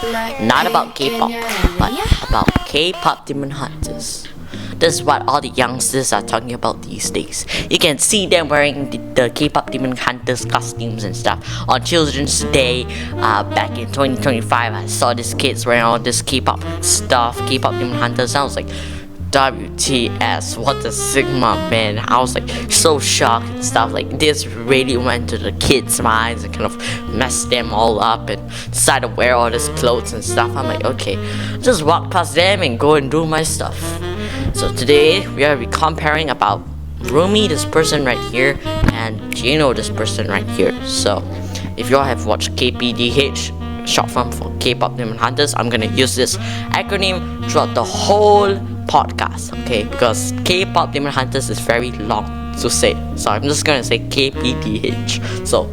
Not about K-pop, but about Kpop Demon Hunters. This is what all the youngsters are talking about these days. You can see them wearing the Kpop Demon Hunters costumes and stuff. On Children's Day, back in 2025, I saw these kids wearing all this K-pop stuff. Kpop Demon Hunters. I was like, WTS, what the Sigma, man. I was like so shocked and stuff. Like, this really went to the kids' minds and kind of messed them all up and decided to wear all these clothes and stuff. I'm like, okay, just walk past them and go and do my stuff. So today we are comparing about Rumi, this person right here, and Jinu, this person right here. So if you all have watched KPDH, short form for Kpop Demon Hunters, I'm gonna use this acronym throughout the whole podcast, okay? Because Kpop Demon Hunters is very long to say, so I'm just gonna say KPDH. So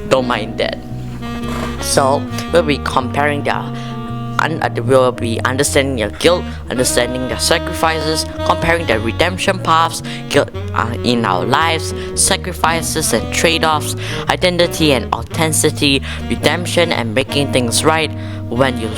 don't mind that. So we'll be comparing we'll be understanding their guilt, understanding their sacrifices, comparing their redemption paths, guilt in our lives, sacrifices and trade-offs, identity and authenticity, redemption and making things right, when you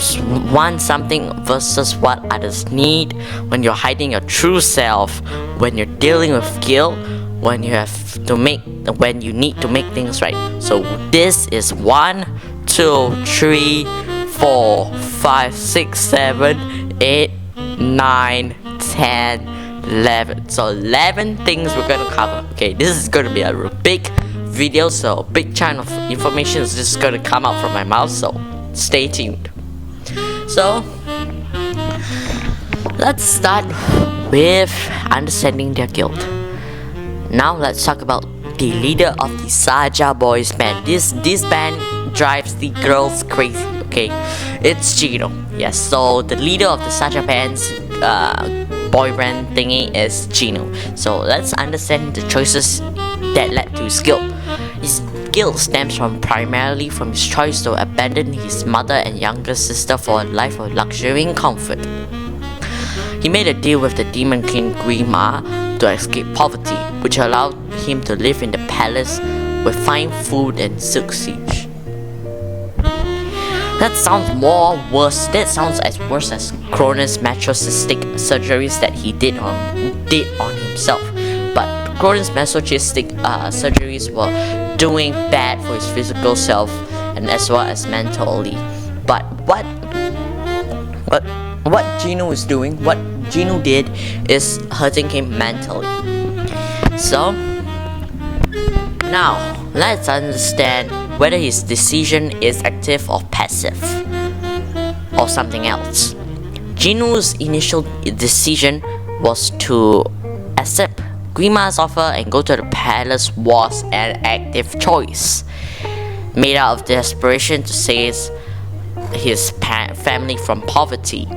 want something versus what others need, when you're hiding your true self, when you're dealing with guilt, when you need to make things right. So this is 1, 2, 3, 4, 5, 6, 7, 8, 9, 10, 11. So 11 things we're gonna cover. Okay, this is gonna be a big video, so big chunk of information is just gonna come out from my mouth, so stay tuned. So let's start with understanding their guilt. Now let's talk about the leader of the Saja boys band. This band drives the girls crazy. Okay, it's Jinu. Yes, so the leader of the Saja band's boy band thingy is Jinu. So let's understand the choices that led to his guilt. His guilt stems primarily from his choice to abandon his mother and younger sister for a life of luxury and comfort. He made a deal with the demon king Grima to escape poverty, which allowed him to live in the palace with fine food and silk siege. That sounds worse. That sounds as worse as Cronus masochistic surgeries that he did on himself. But Cronus masochistic surgeries were doing bad for his physical self and as well as mentally. But what Jinu is doing, what Jinu did, is hurting him mentally. So now let's understand whether his decision is active or passive, or something else. Jinu's initial decision was to accept Grima's offer and go to the palace was an active choice, made out of desperation to save his family from poverty.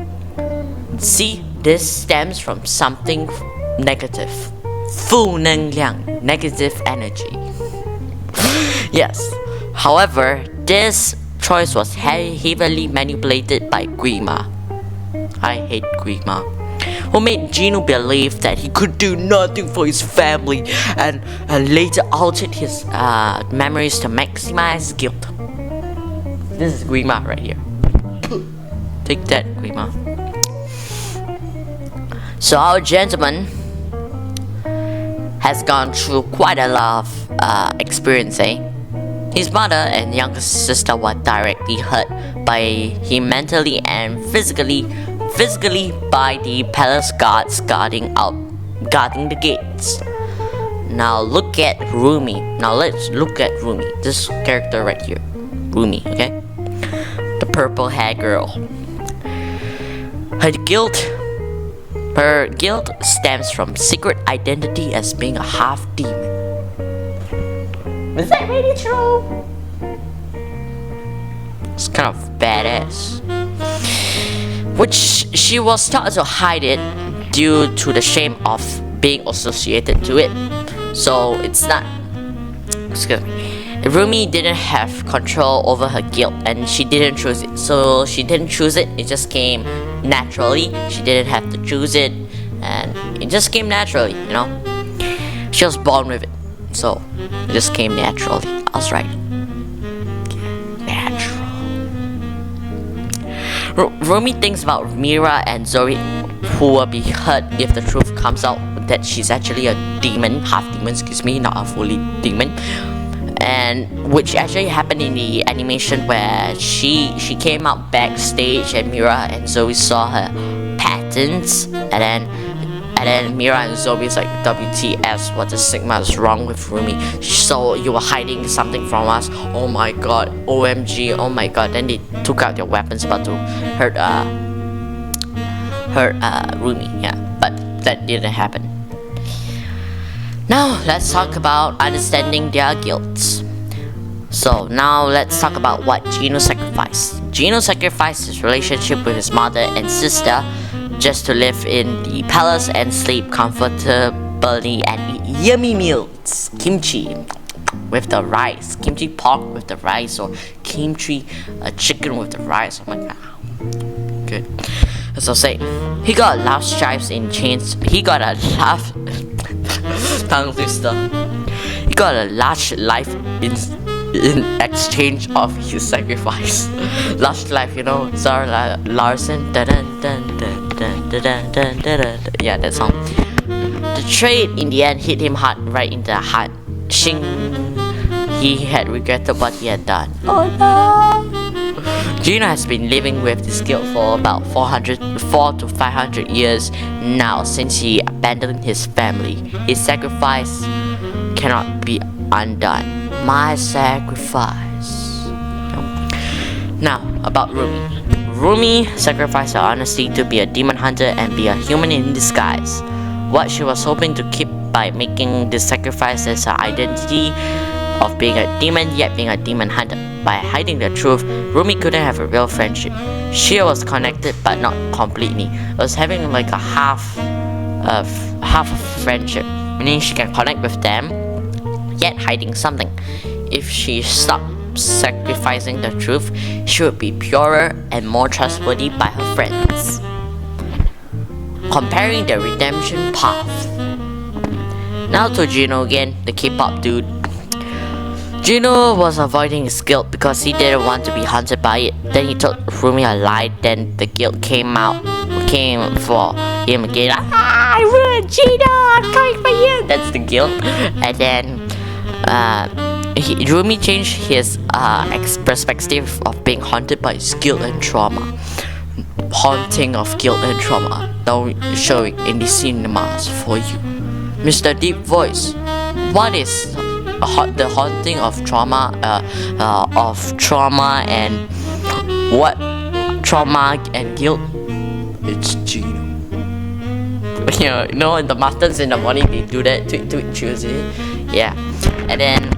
See, this stems from something negative. 负能量, negative energy. Yes. However, this choice was heavily manipulated by Grima. I hate Grima, who made Jinu believe that he could do nothing for his family and later altered his memories to maximize guilt. This is Grima right here. Take that, Grima. So our gentleman has gone through quite a lot of experience, His mother and younger sister were directly hurt by him mentally and physically by the palace guards guarding the gates. Now look at Rumi. Now let's look at Rumi. This character right here. Rumi, okay? The purple haired girl. Her guilt stems from secret identity as being a half demon. Is that really true? It's kind of badass. Which she was taught to hide it due to the shame of being associated to it. So it's not. Excuse me. Rumi didn't have control over her guilt and she didn't choose it. So she didn't choose it, it just came naturally. She didn't have to choose it and it just came naturally, She was born with it. So it just came naturally. I was right. Natural. Rumi thinks about Mira and Zoe, who will be hurt if the truth comes out that she's actually a demon, half demon, not a fully demon. And which actually happened in the animation where she came out backstage and Mira and Zoe saw her patterns, and then Mira and Zoe's like, WTF, what the sigma is wrong with Rumi? So you were hiding something from us? Oh my god, OMG, oh my god. Then they took out their weapons about to hurt Rumi, yeah, but that didn't happen. Now let's talk about understanding their guilt. So now let's talk about what Jinu sacrificed. Jinu sacrificed his relationship with his mother and sister just to live in the palace and sleep comfortably and eat yummy meals. Kimchi with the rice, kimchi pork with the rice, or kimchi chicken with the rice. Oh my god, good. As I say, he got large stripes in chains. He got a large tongue twister. He got a large life in exchange of his sacrifice. Large life, you know, Zara Larson. Yeah, that song. The trade in the end hit him hard, right in the heart. Shing. He had regretted what he had done. Oh no! Jinu has been living with this guilt for about 4 to 500 years now since he abandoned his family. His sacrifice cannot be undone. My sacrifice. Now, about Rumi. Rumi sacrificed her honesty to be a demon hunter and be a human in disguise. What she was hoping to keep by making this sacrifice as her identity of being a demon yet being a demon hunter. By hiding the truth, Rumi couldn't have a real friendship. She was connected but not completely. It was having like a half of friendship, meaning she can connect with them yet hiding something. If she stopped sacrificing the truth, she would be purer and more trustworthy by her friends. Comparing the redemption path. Now to Jinu again, the K-pop dude. Jinu was avoiding his guilt because he didn't want to be haunted by it. Then he told Rumi a lie, then the guilt came for him again. Jinu, I'm coming for you! That's the guilt. And then Rumi changed his perspective of being haunted by his guilt and trauma. Haunting of guilt and trauma, now showing in the cinemas for you. Mr. Deep Voice, what is the haunting of trauma? And what trauma and guilt? It's Jinu. You know, in the Martins in the morning they do that. Tweet Tuesday. Yeah, and then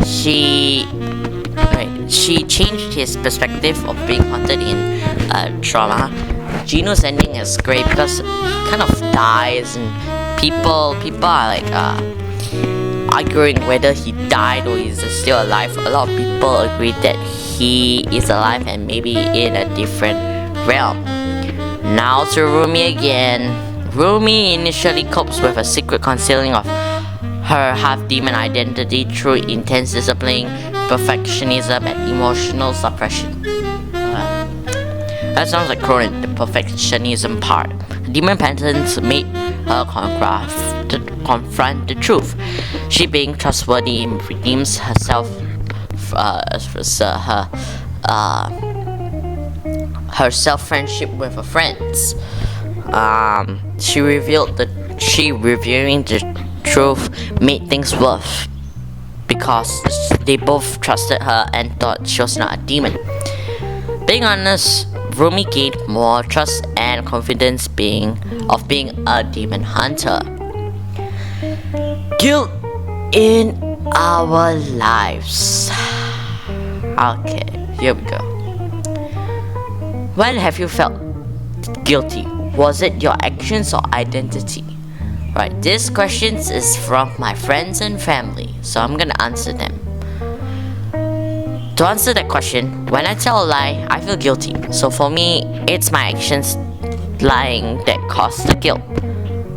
she changed his perspective of being haunted in trauma. Jinu's ending is great because it kind of dies and people are like arguing whether he died or is still alive. A lot of people agree that he is alive and maybe in a different realm. Now to Rumi again. Rumi initially copes with a secret concealing of her half-demon identity through intense discipline, perfectionism, and emotional suppression. That sounds like Corin, the perfectionism part. Demon patterns made her confront the truth. She, being trustworthy, redeems herself, her self-friendship with her friends. Revealing the truth made things worse because they both trusted her and thought she was not a demon. Being honest, Rumi gained more trust and confidence of being a demon hunter. Guilt in our lives. Okay, here we go. When have you felt guilty? Was it your actions or identity? Right, this question is from my friends and family, so I'm gonna answer them. To answer that question, when I tell a lie, I feel guilty. So for me, it's my actions lying that caused the guilt.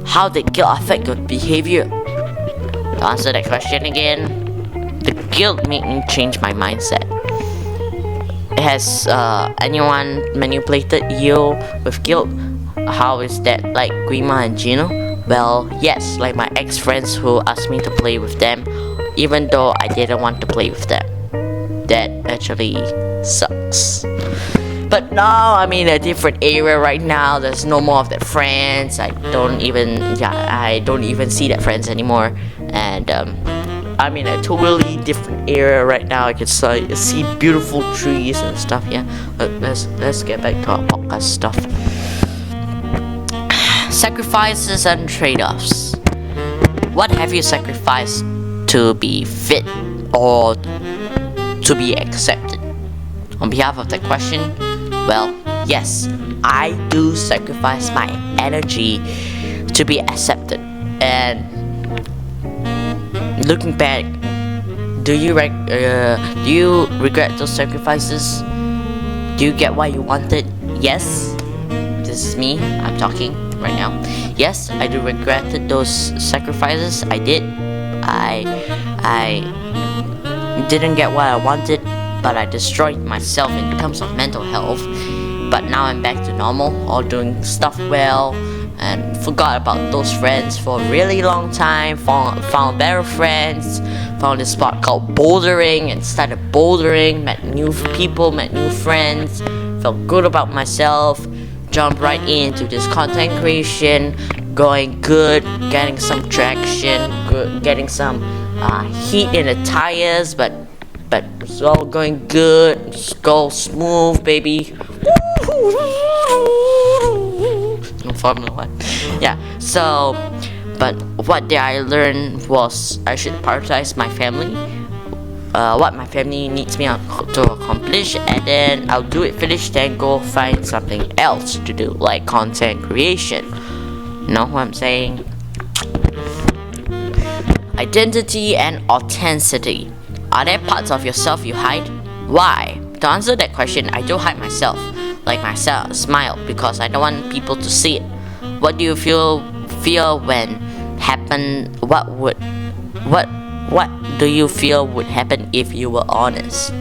How did guilt affect your behavior? To answer that question again, the guilt made me change my mindset. It Has anyone manipulated you with guilt? How is that like Rumi and Jinu? Well, yes, like my ex-friends who asked me to play with them, even though I didn't want to play with them. That actually sucks. But now I'm in a different area right now. There's no more of that friends. I don't even see that friends anymore. And I'm in a totally different area right now. I can see beautiful trees and stuff. Yeah, let's get back to our podcast stuff. Sacrifices and trade-offs. What have you sacrificed to be fit or to be accepted? On behalf of that question, well, yes, I do sacrifice my energy to be accepted. And looking back, do you regret those sacrifices? Do you get what you wanted? Yes, this is me. I'm talking right now. Yes, I do regret those sacrifices. I did. I didn't get what I wanted, but I destroyed myself in terms of mental health. But now I'm back to normal, all doing stuff well, and forgot about those friends for a really long time. Found better friends, found this spot called bouldering, and started bouldering. Met new people, met new friends, felt good about myself. Jumped right into this content creation, going good, getting some traction, getting some heat in the tires, but it's all going good. It's go smooth, baby. No Formula 1. Yeah. So, but what did I learn was I should prioritize my family. What my family needs me to accomplish, and then I'll do it, finish, then go find something else to do, like content creation. Know what I'm saying? Identity and authenticity. Are there parts of yourself you hide? Why? To answer that question, I do hide myself, like my smile, because I don't want people to see it. What do you feel when happen? What do you feel would happen if you were honest?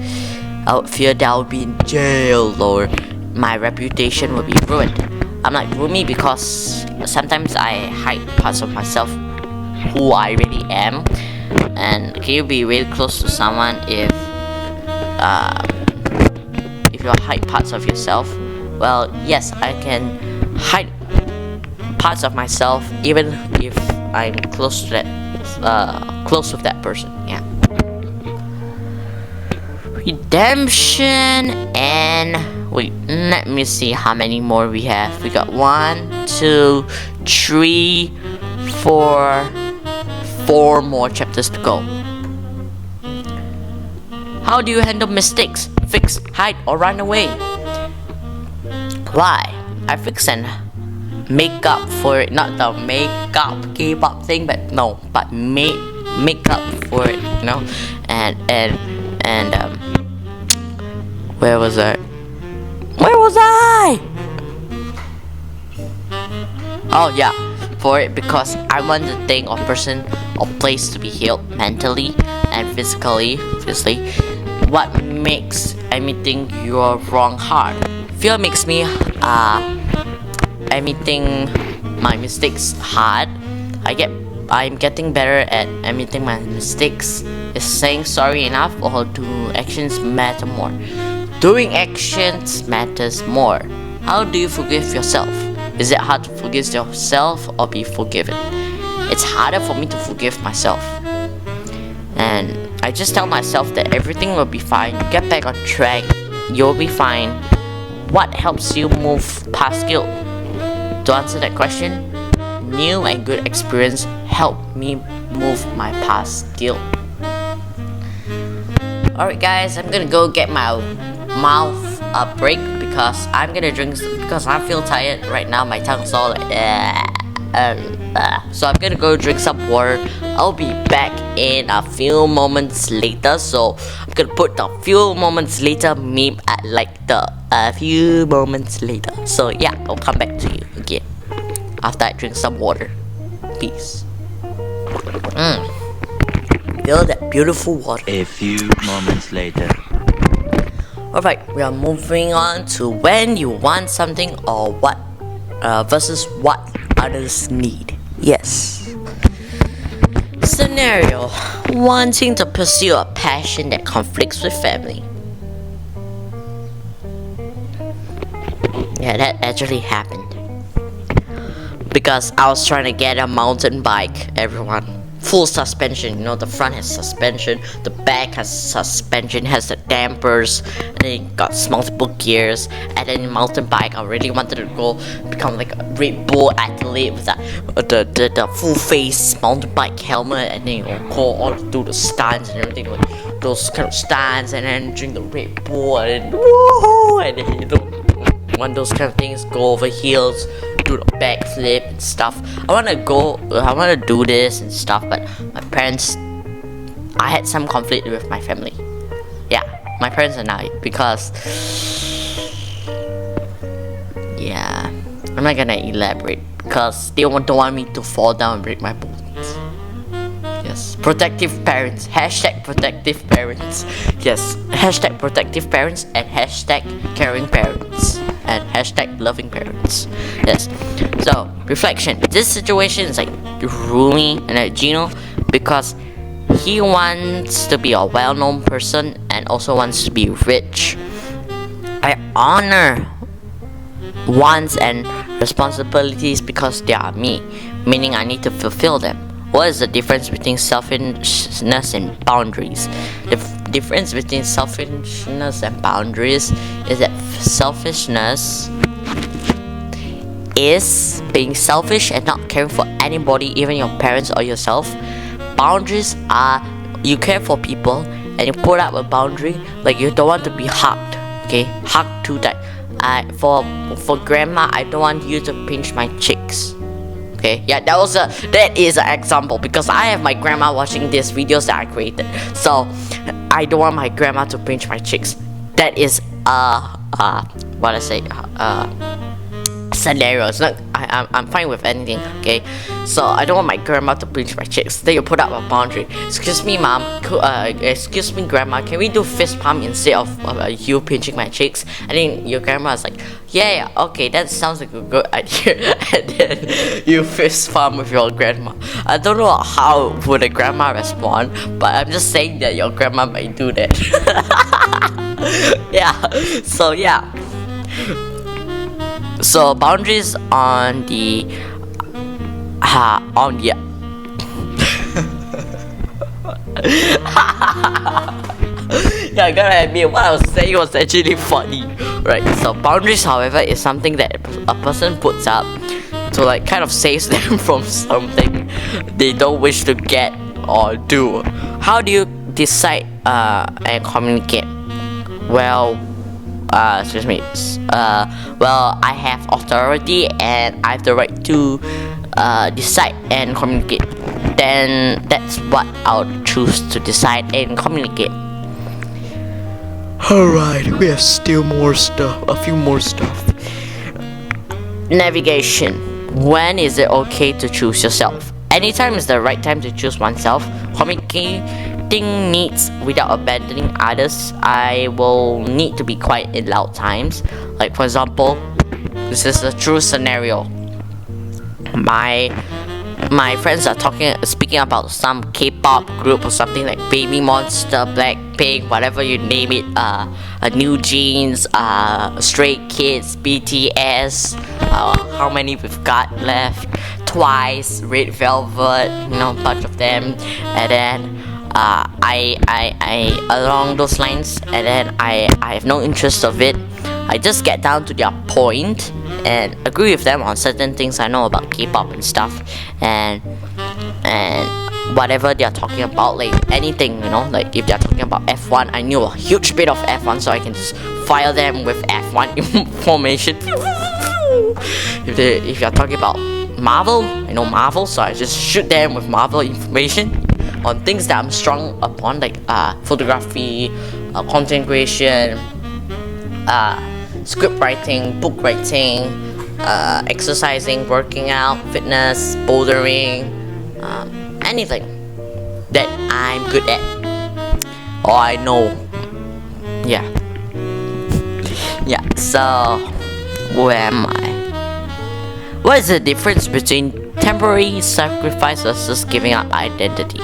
I would fear that I would be in jail, or my reputation would be ruined. I'm like Rumi because sometimes I hide parts of myself, who I really am. And can you be really close to someone if you hide parts of yourself? Well, yes, I can hide parts of myself even if I'm close to with that person. Yeah. Redemption and wait, let me see how many more we have. We got 1, 2, 3, 4 more chapters to go. How do you handle mistakes? Fix, hide, or run away? Why? I fix and make up for it. Not the makeup K-pop thing, but make up for it, you know. And where was I? Oh yeah, for it, because I want the thing or person or place to be healed mentally and physically. Obviously, what makes admitting you're wrong hard? Fear makes me admitting my mistakes hard. I'm getting better at admitting my mistakes. Is saying sorry enough, or do actions matter more? Doing actions matters more. How do you forgive yourself? Is it hard to forgive yourself or be forgiven? It's harder for me to forgive myself. And I just tell myself that everything will be fine. Get back on track. You'll be fine. What helps you move past guilt? To answer that question, new and good experience help me move my past guilt. Alright guys, I'm gonna go get my mouth a break because I'm gonna drink, because I feel tired right now. My tongue's all like so I'm gonna go drink some water. I'll be back in a few moments later. So I'm gonna put the few moments later meme at like the few moments later. So yeah, I'll come back to you again after I drink some water. Peace. Feel that beautiful water. A few moments later. Alright, we are moving on to when you want something or what versus what others need. Yes. Scenario: wanting to pursue a passion that conflicts with family. Yeah, that actually happened. Because I was trying to get a mountain bike, everyone. Full suspension, you know, the front has suspension, the back has suspension, has the dampers, and then it got multiple gears. And then mountain bike, I really wanted to go become like a Red Bull athlete with that, the full face mountain bike helmet, and then you know, go all do the stunts and everything, like those kind of stunts, and then drink the Red Bull, and then woohoo, and then you know, want those kind of things, go over heels, do the backflip and stuff. I wanna do this and stuff, but my parents, I had some conflict with my family. Yeah, my parents and I, because yeah, I'm not gonna elaborate because they don't want me to fall down and break my bones. Yes, protective parents, hashtag protective parents. Yes, hashtag protective parents and hashtag caring parents and hashtag loving parents. Yes. So reflection. This situation is like Rumi and Jinu because he wants to be a well-known person and also wants to be rich. I honor wants and responsibilities because they are me, meaning I need to fulfill them. What is the difference between selfishness and boundaries? The difference between selfishness and boundaries is that selfishness is being selfish and not caring for anybody, even your parents or yourself. Boundaries are you care for people and you put up a boundary, like you don't want to be hugged. Okay, hug too tight. For grandma, I don't want you to pinch my cheeks. Okay, yeah, that is an example because I have my grandma watching these videos that I created, so I don't want my grandma to pinch my cheeks. That is what I say scenario. It's not. I'm fine with anything. Okay, so I don't want my grandma to pinch my cheeks. Then you put up a boundary. Excuse me, mom. Excuse me, grandma. Can we do fist pump instead of you pinching my cheeks? And then your grandma is like, yeah, okay, that sounds like a good idea. And then you fist pump with your grandma. I don't know how would a grandma respond, but I'm just saying that your grandma might do that. Yeah. So yeah. So boundaries on the yeah, I gotta admit, what I was saying was actually funny, right? So boundaries, however, is something that a person puts up to like kind of saves them from something they don't wish to get or do. How do you decide and communicate? Well, excuse me. Well, I have authority and I have the right to decide and communicate. Then that's what I'll choose to decide and communicate. Alright, we have still more stuff, a few more stuff. Navigation. When is it okay to choose yourself? Anytime is the right time to choose oneself. Communicating needs without abandoning others. I will need to be quiet in loud times. Like for example, this is a true scenario. My friends are speaking about some K-pop group or something like Baby Monster, Blackpink, whatever you name it, New Jeans, Stray Kids, BTS, how many we've got left, Twice, Red Velvet, you know, a bunch of them, and then I along those lines, and then I have no interest of it. I just get down to their point and agree with them on certain things I know about K-pop and stuff, and whatever they're talking about, like anything, you know, like if they're talking about F1, I knew a huge bit of F1, so I can just fire them with F1 information. If you're talking about Marvel, I know Marvel, so I just shoot them with Marvel information on things that I'm strong upon, like photography, content creation, script writing, book writing, exercising, working out, fitness, bouldering, anything that I'm good at or I know. Yeah. Yeah, so where am I? What is the difference between temporary sacrifice versus giving up identity?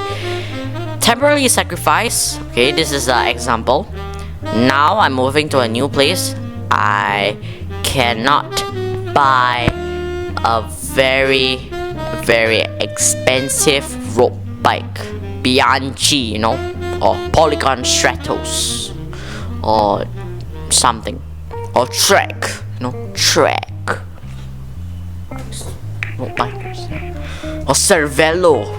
Temporary sacrifice, okay, this is an example. Now I'm moving to a new place. I cannot buy a very expensive road bike, Bianchi, you know, or Polygon Stratos, or something, or Trek, you know, Trek, road bikers, or Cervelo.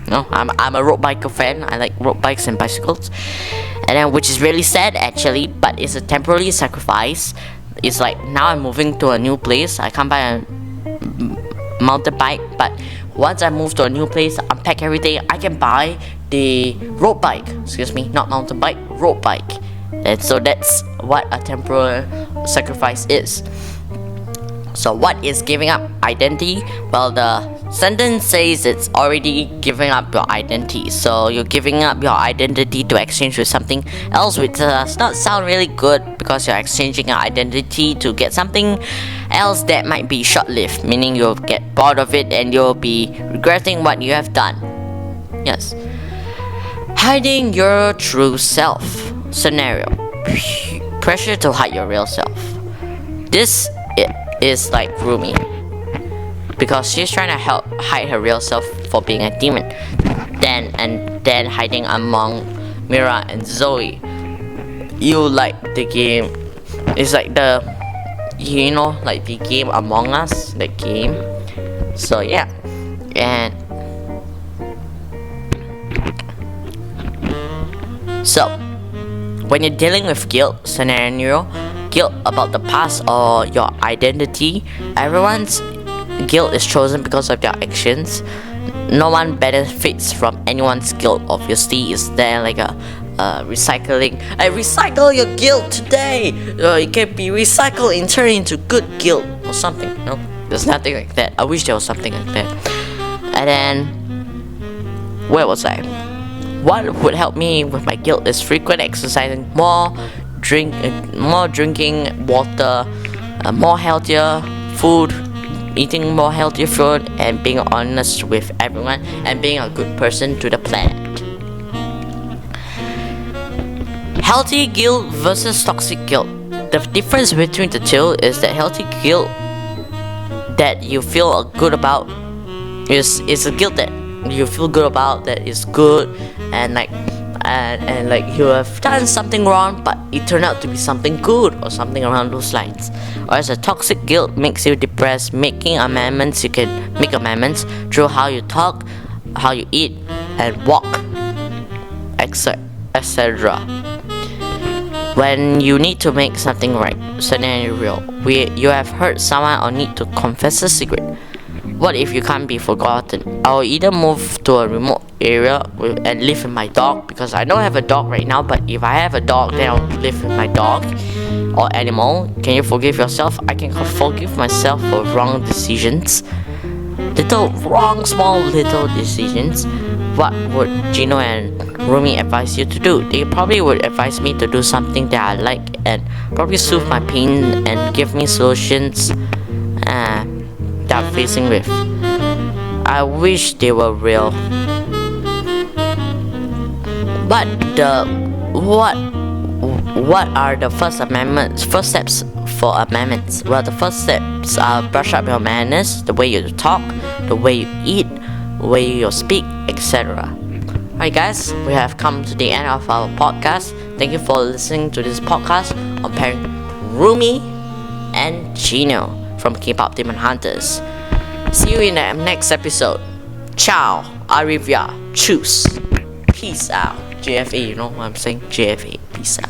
No, I'm a road biker fan. I like road bikes and bicycles, and then which is really sad actually, but it's a temporary sacrifice. It's like now I'm moving to a new place. I can't buy a mountain bike, but once I move to a new place, unpack everything, I can buy the road bike. Excuse me, not mountain bike, road bike. And so that's what a temporary sacrifice is. So what is giving up identity? Well, the sentence says it's already giving up your identity. So you're giving up your identity to exchange with something else, which does not sound really good because you're exchanging your identity to get something else that might be short-lived, meaning you'll get bored of it and you'll be regretting what you have done. Yes. Hiding your true self. Scenario. Pressure to hide your real self. This is like Rumi, because she's trying to hide her real self for being a demon, then hiding among Mira and Zoe. You like the game? It's like the, you know, like the game Among Us, the game. So yeah, and so when you're dealing with guilt scenario, guilt about the past or your identity, everyone's guilt is chosen because of their actions. No one benefits from anyone's guilt. Obviously, is there like a recycling? I recycle your guilt today. It can be recycled and turned into good guilt or something. No, there's nothing like that. I wish there was something like that. And then, where was I? What would help me with my guilt is frequent exercising, more drinking water, more healthier food, eating more healthier food, and being honest with everyone, and being a good person to the planet. Healthy guilt versus toxic guilt. The difference between the two is that healthy guilt that you feel good about is a guilt that you feel good about, that is good, and like you have done something wrong but it turned out to be something good or something around those lines. Whereas a toxic guilt makes you depressed. Making amendments, you can make amendments through how you talk, how you eat and walk, etc. When you need to make something right, scenario, you have hurt someone or need to confess a secret. What if you can't be forgotten? I'll either move to a remote area and live with my dog, because I don't have a dog right now, but if I have a dog, then I'll live with my dog or animal. Can you forgive yourself? I can forgive myself for wrong decisions. Small little decisions. What would Jinu and Rumi advise you to do? They probably would advise me to do something that I like and probably soothe my pain and give me solutions that I'm facing with. I wish they were real. But what are the first steps for amendments? Well, the first steps are brush up your manners, the way you talk, the way you eat, the way you speak, etc. Alright guys, we have come to the end of our podcast. Thank you for listening to this podcast on pairing Rumi and Jinu from Kpop Demon Hunters. See you in the next episode. Ciao, arrivia, choose, peace out. JFA, you know what I'm saying? JFA, peace out.